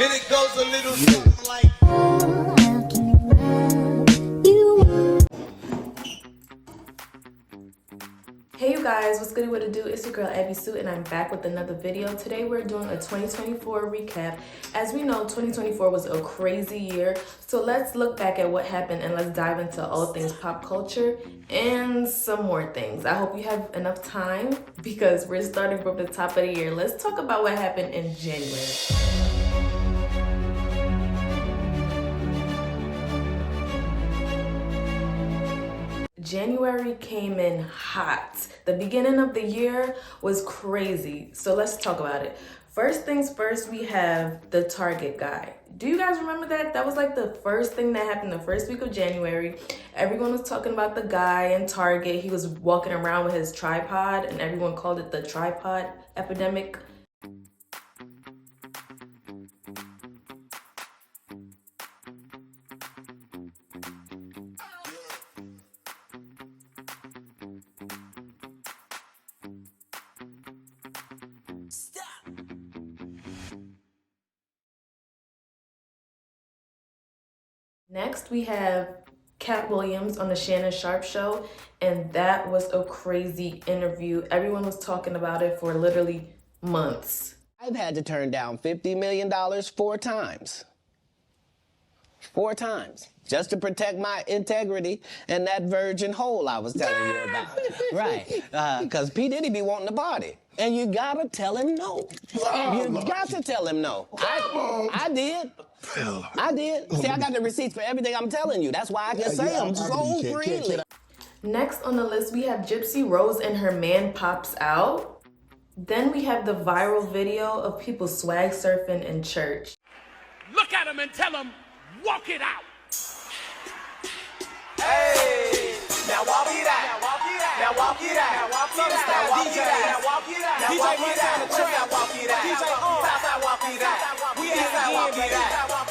And it goes a little something like. Hey you guys, what's good? What to do? It's your girl Abi-Sue and I'm back with another video. Today we're doing a 2024 recap. As we know, 2024 was a crazy year, so let's look back at what happened and let's dive into all things pop culture and some more things. I hope you have enough time because we're starting from the top of the year. Let's talk about what happened in January. January came in hot. The beginning of the year was crazy. So let's talk about it. First things first, we have the Target guy. Do you guys remember that? That was like the first thing that happened the first week of January. Everyone was talking about the guy in Target. He was walking around with his tripod and everyone called it the tripod epidemic. Next, we have Cat Williams on the Shannon Sharp show, and that was a crazy interview. Everyone was talking about it for literally months. I've had to turn down $50 million 4 times. 4 times. Just to protect my integrity and that virgin hole I was telling you about. Right. Because P. Diddy be wanting to party. And you gotta tell him no. You got to tell him no. I did. I did. See, I got the receipts for everything I'm telling you. That's why I can say them so freely. Next on the list, we have Gypsy Rose and her man pops out. Then we have the viral video of people swag surfing in church. Look at him and tell him, walk it out. Hey, now walk it out. Now walk it out. Now walk it out. Now walk it out. Now walk it out. Now walk it out. Now walk it out. Now walk it out. We ain't now walk it out.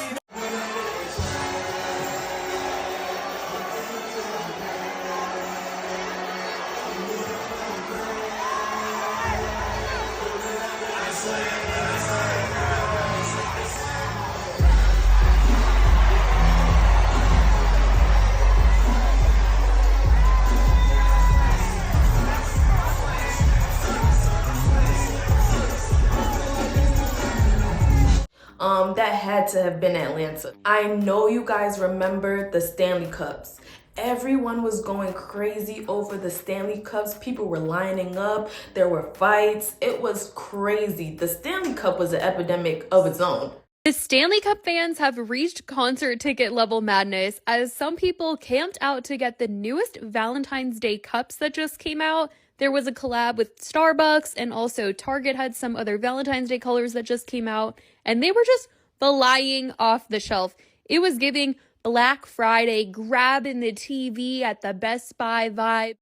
That had to have been Atlanta. I know you guys remember the Stanley Cups. Everyone was going crazy over the Stanley Cups. People were lining up. There were fights. It was crazy. The Stanley Cup was an epidemic of its own. The Stanley Cup fans have reached concert ticket level madness as some people camped out to get the newest Valentine's Day cups that just came out. There was a collab with Starbucks, and also Target had some other Valentine's Day colors that just came out, and they were just flying off the shelf. It was giving Black Friday, grabbing the TV at the Best Buy vibe.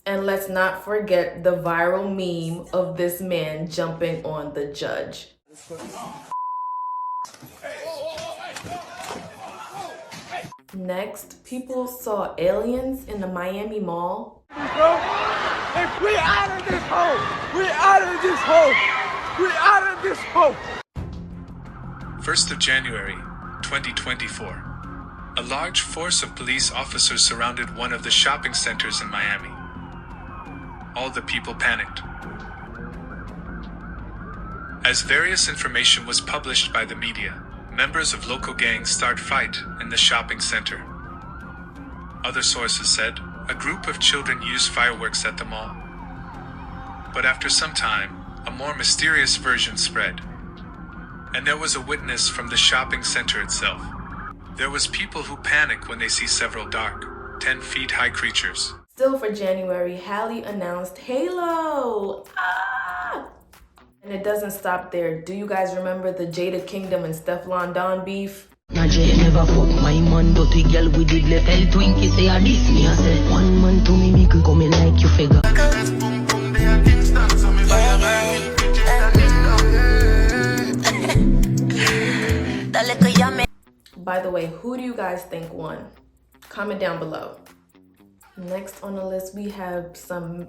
And let's not forget the viral meme of this man jumping on the judge. Next, people saw aliens in the Miami Mall. If we out of this hole, we out of this hole, we out of this hole. 1st of January, 2024. A large force of police officers surrounded one of the shopping centers in Miami. All the people panicked. As various information was published by the media, members of local gangs start fight in the shopping center. Other sources said a group of children used fireworks at the mall. But after some time, a more mysterious version spread. And there was a witness from the shopping center itself. There was people who panic when they see several dark, 10 feet high creatures. Still for January, Halle announced Halo. And it doesn't stop there. Do you guys remember the Jada Kingdom and Stefflon Don beef? Now Jay never fuck my man, dirty girl with the left L Twinkie say I diss me. I said one man to me could come in like you figure. By the way, who do you guys think won? Comment down below. Next on the list, we have some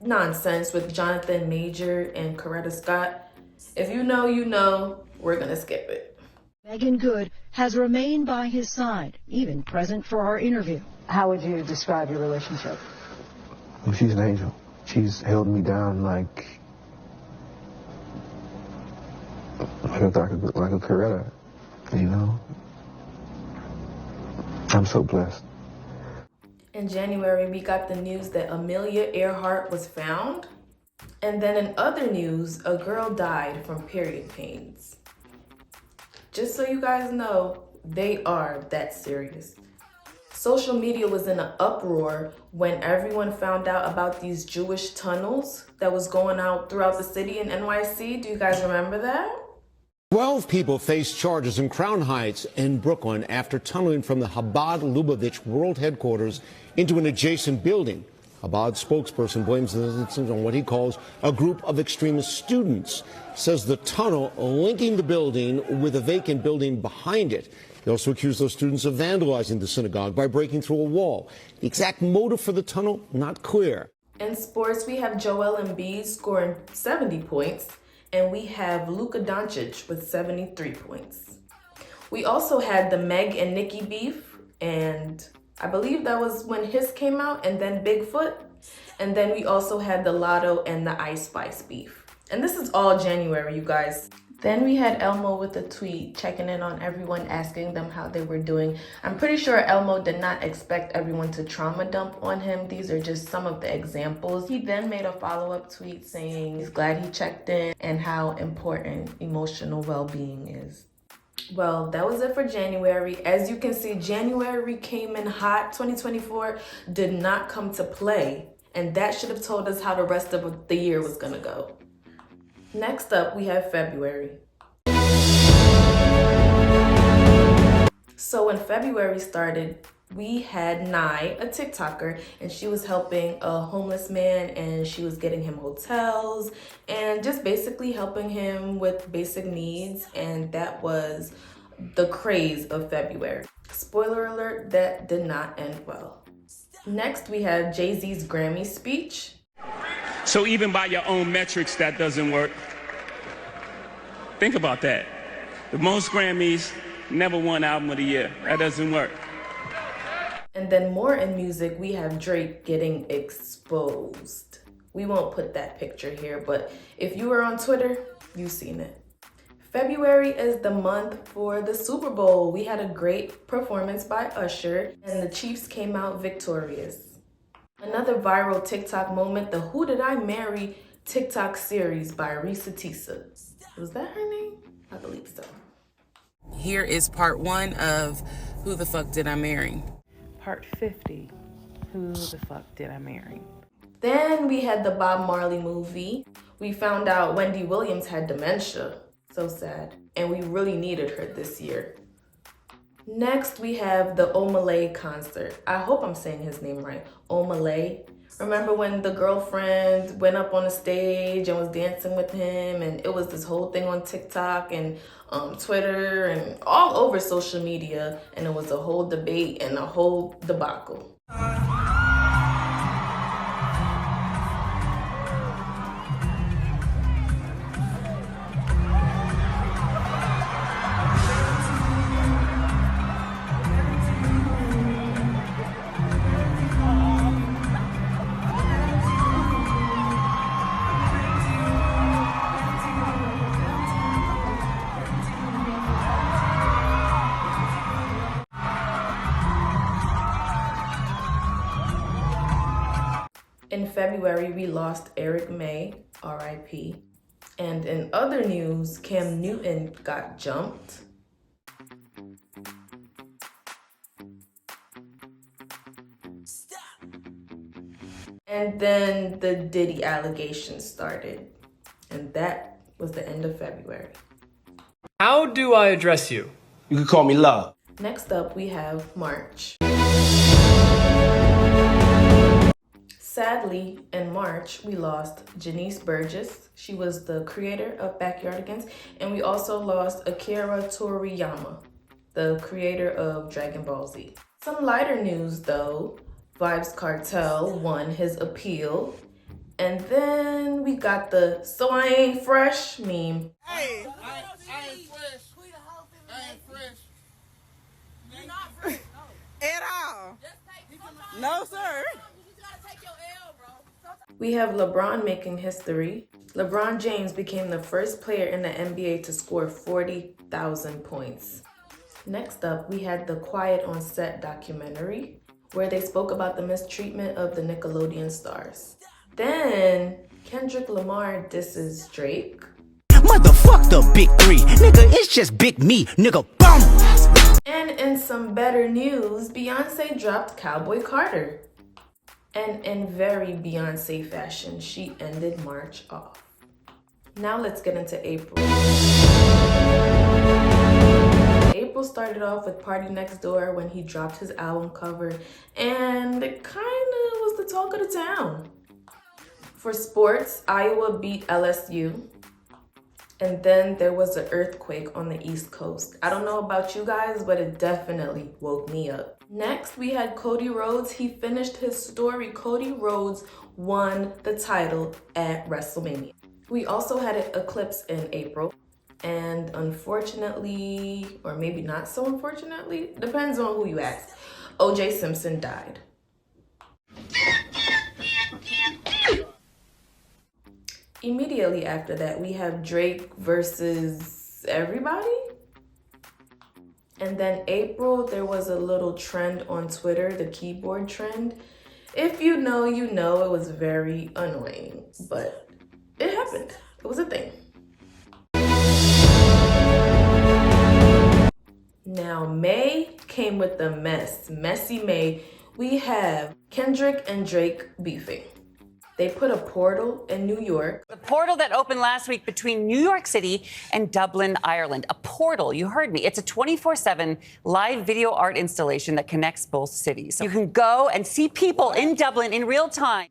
nonsense with Jonathan Major and Coretta Scott. If you know, you know. we're gonna skip it. Megan Good has remained by his side, even present for our interview. How would you describe your relationship? Well, she's an angel. She's held me down like a Coretta, you know? I'm so blessed. In January, we got the news that Amelia Earhart was found. And then in other news, a girl died from period pains. Just so you guys know, they are that serious. Social media was in an uproar when everyone found out about these Jewish tunnels that was going out throughout the city in NYC. Do you guys remember that? 12 people face charges in Crown Heights in Brooklyn after tunneling from the Chabad Lubavitch World Headquarters into an adjacent building. Chabad spokesperson blames the incident on what he calls a group of extremist students. Says the tunnel linking the building with a vacant building behind it. He also accused those students of vandalizing the synagogue by breaking through a wall. The exact motive for the tunnel, not clear. In sports, we have Joel Embiid scoring 70 points, and we have Luka Doncic with 73 points. We also had the Meg and Nicki beef, and I believe that was when His came out, and then Bigfoot. And then we also had the Lotto and the Ice Spice beef. And this is all January, you guys. Then we had Elmo with a tweet checking in on everyone, asking them how they were doing. I'm pretty sure Elmo did not expect everyone to trauma dump on him. These are just some of the examples. He then made a follow-up tweet saying he's glad he checked in and how important emotional well-being is. Well, that was it for January. As you can see, January came in hot. 2024 did not come to play. And that should have told us how the rest of the year was gonna go. Next up, we have February. So when February started, we had Nye, a TikToker, and she was helping a homeless man, and she was getting him hotels and just basically helping him with basic needs. And that was the craze of February. Spoiler alert, that did not end well. Next, we have Jay-Z's Grammy speech. So even by your own metrics, that doesn't work. Think about that. The most Grammys, never won album of the year. That doesn't work. And then more in music, we have Drake getting exposed. We won't put that picture here, but if you were on Twitter, you've seen it. February is the month for the Super Bowl. We had a great performance by Usher, and the Chiefs came out victorious. Another viral TikTok moment, the Who Did I Marry TikTok series by Risa Tisa. Was that her name? I believe so. Here is part 1 of Who the Fuck Did I Marry? Part 50, Who the Fuck Did I Marry? Then we had the Bob Marley movie. We found out Wendy Williams had dementia. So sad. And we really needed her this year. Next, we have the Omalay concert. I hope I'm saying his name right. Omalay. Remember when the girlfriend went up on the stage and was dancing with him, and it was this whole thing on TikTok and Twitter and all over social media, and it was a whole debate and a whole debacle. In February, we lost Eric May, R.I.P. And in other news, Cam Newton got jumped. And then the Diddy allegations started. And that was the end of February. How do I address you? You can call me Love. Next up, we have March. Sadly, in March, we lost Janice Burgess. She was the creator of Backyardigans. And we also lost Akira Toriyama, the creator of Dragon Ball Z. Some lighter news though, Vybz Kartel won his appeal. And then we got the "So I Ain't Fresh" meme. Hey, I ain't fresh. No, sir. We have LeBron making history. LeBron James became the first player in the NBA to score 40,000 points. Next up, we had the Quiet on Set documentary, where they spoke about the mistreatment of the Nickelodeon stars. Then, Kendrick Lamar disses Drake. Motherfuck the big three, nigga, it's just big me, nigga, bum! And in some better news, Beyonce dropped Cowboy Carter. And in very Beyonce fashion, she ended March off. Now let's get into April. April started off with Party Next Door when he dropped his album cover, and it kinda was the talk of the town. For sports, Iowa beat LSU. And then there was an earthquake on the East Coast. I don't know about you guys, but it definitely woke me up. Next, we had Cody Rhodes. He finished his story. Cody Rhodes won the title at WrestleMania. We also had an eclipse in April. And unfortunately, or maybe not so unfortunately, depends on who you ask, O.J. Simpson died. Immediately after that, we have Drake versus everybody. And then April, there was a little trend on Twitter, the keyboard trend. If you know, you know, it was very annoying, but it happened. It was a thing. Now, May came with the mess. Messy May. We have Kendrick and Drake beefing. They put a portal in New York. The portal that opened last week between New York City and Dublin, Ireland. A portal, you heard me. It's a 24/7 live video art installation that connects both cities. You can go and see people in Dublin in real time.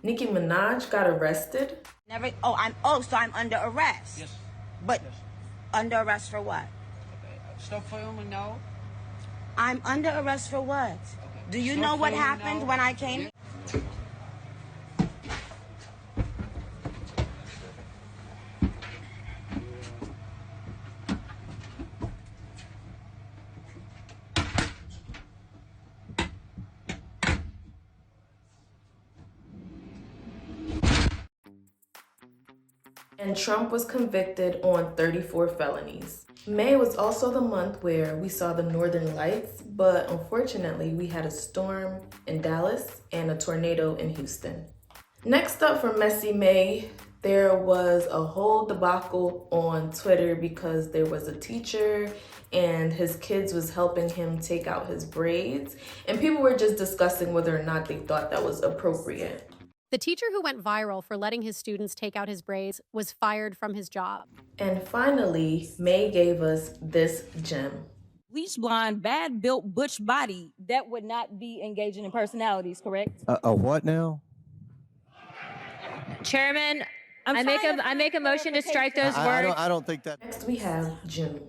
Nicki Minaj got arrested. So I'm under arrest. Yes. But yes. Under arrest for what? Okay. Stop filming now. I'm under arrest for what? Okay. Do you know what happened when I came? And Trump was convicted on 34 felonies. May was also the month where we saw the Northern Lights, but unfortunately we had a storm in Dallas and a tornado in Houston. Next up for Messy May, there was a whole debacle on Twitter because there was a teacher and his kids was helping him take out his braids, and people were just discussing whether or not they thought that was appropriate. The teacher who went viral for letting his students take out his braids was fired from his job. And finally, May gave us this gem. Bleach blonde, bad built butch body. That would not be engaging in personalities, correct? A what now? Chairman, I make a motion to strike those words. I don't think that. Next we have June.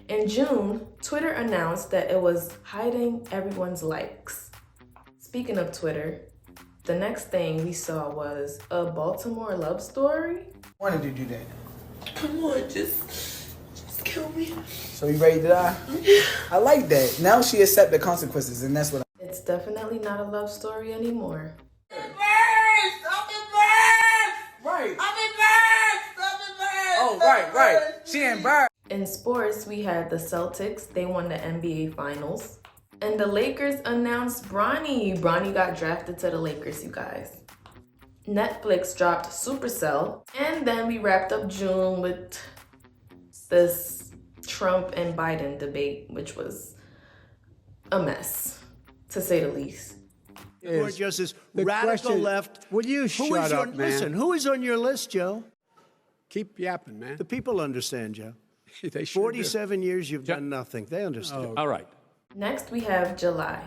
In June, Twitter announced that it was hiding everyone's likes. Speaking of Twitter, the next thing we saw was a Baltimore love story. Why did you do that? Come on, just kill me. So you ready to die? I like that. Now she accept the consequences, and that's what It's definitely not a love story anymore. Right. Oh, right. She embarrassed. In sports, we had the Celtics. They won the NBA Finals. And the Lakers announced Bronny. Bronny got drafted to the Lakers, you guys. Netflix dropped Supercell. And then we wrapped up June with this Trump and Biden debate, which was a mess, to say the least. Court Justice, radical left. Will you shut up, man? Listen, who is on your list, Joe? Keep yapping, man. The people understand, Joe. They sure 47 years you've done nothing. They understand. All right. Next, we have July.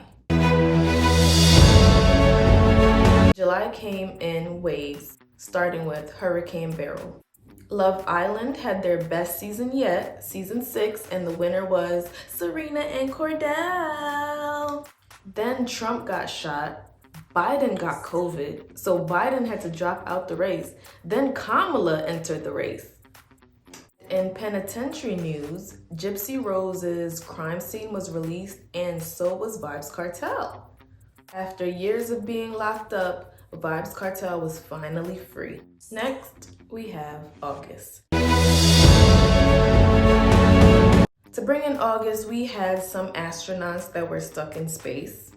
July came in waves, starting with Hurricane Beryl. Love Island had their best season yet, season 6, and the winner was Serena and Cordell. Then Trump got shot. Biden got COVID, so Biden had to drop out the race. Then Kamala entered the race. In penitentiary news, Gypsy Rose's crime scene was released and so was Vybz Kartel. After years of being locked up, Vybz Kartel was finally free. Next, we have August. To bring in August, we had some astronauts that were stuck in space.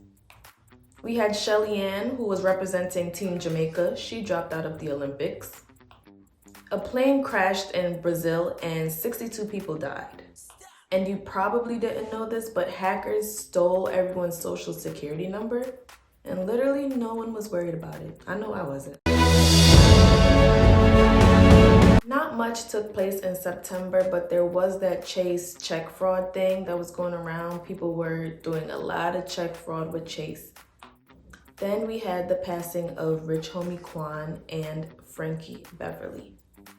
We had Shelly Ann, who was representing Team Jamaica. She dropped out of the Olympics. A plane crashed in Brazil and 62 people died. And you probably didn't know this, but hackers stole everyone's social security number, and literally no one was worried about it. I know I wasn't. Not much took place in September, but there was that Chase check fraud thing that was going around. People were doing a lot of check fraud with Chase. Then we had the passing of Rich Homie Quan and Frankie Beverly.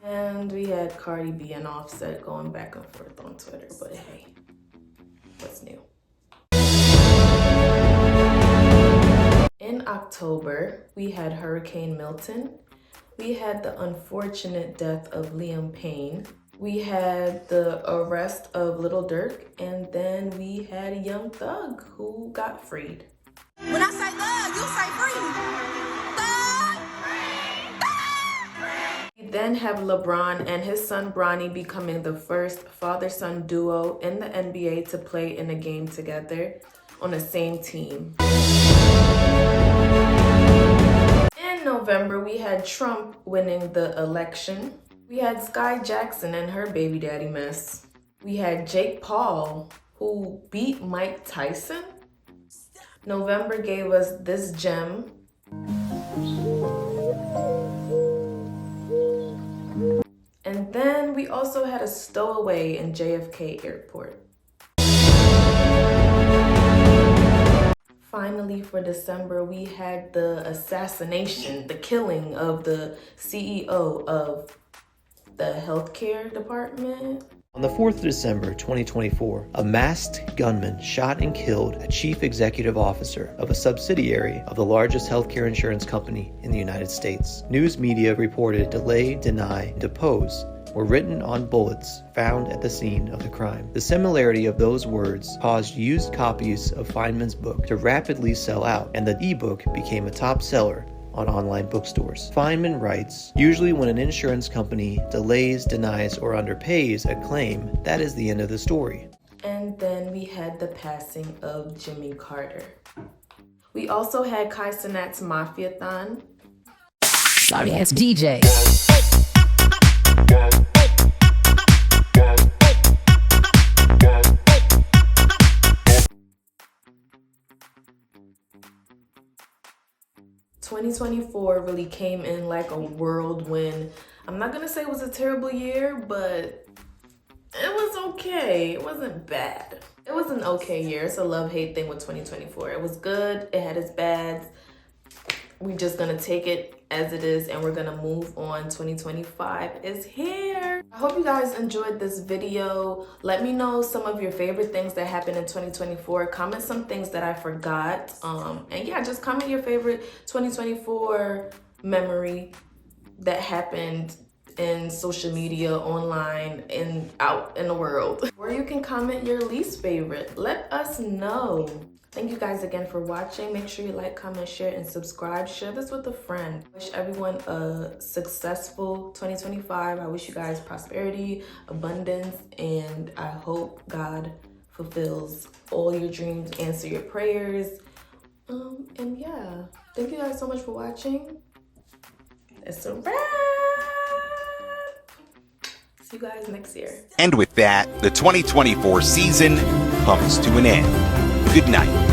And we had Cardi B and Offset going back and forth on Twitter, but hey, what's new? In October, we had Hurricane Milton. We had the unfortunate death of Liam Payne. We had the arrest of Lil Durk, and then we had Young Thug, who got freed. When I say thug, you say free. We then have LeBron and his son Bronny becoming the first father-son duo in the NBA to play in a game together on the same team. In November, we had Trump winning the election. We had Sky Jackson and her baby daddy mess. We had Jake Paul, who beat Mike Tyson. November gave us this gem. And then we also had a stowaway in JFK Airport. Finally, for December, we had the assassination, the killing of the CEO of the healthcare department. On the 4th of December 2024, a masked gunman shot and killed a chief executive officer of a subsidiary of the largest healthcare insurance company in the United States. News media reported delay, deny, and depose were written on bullets found at the scene of the crime. The similarity of those words caused used copies of Feynman's book to rapidly sell out, and the ebook became a top seller on online bookstores. Feynman writes, usually when an insurance company delays, denies, or underpays a claim, that is the end of the story. And then we had the passing of Jimmy Carter. We also had Kai Cenat's Mafia-thon. Sorry ass DJ. 2024 really came in like a whirlwind. I'm not gonna say it was a terrible year, but it was okay. It wasn't bad. It was an okay year. It's a love-hate thing with 2024. It was good. It had its bads. We're just gonna take it as it is and we're gonna move on. 2025 is here. I hope you guys enjoyed this video. Let me know some of your favorite things that happened in 2024. Comment some things that I forgot. And yeah, just comment your favorite 2024 memory that happened in social media, online, and out in the world. Or you can comment your least favorite. Let us know. Thank you guys again for watching. Make sure you like, comment, share, and subscribe. Share this with a friend. Wish everyone a successful 2025. I wish you guys prosperity, abundance, and I hope God fulfills all your dreams, answer your prayers. And yeah, thank you guys so much for watching. It's a wrap. See you guys next year. And with that, the 2024 season comes to an end. Good night.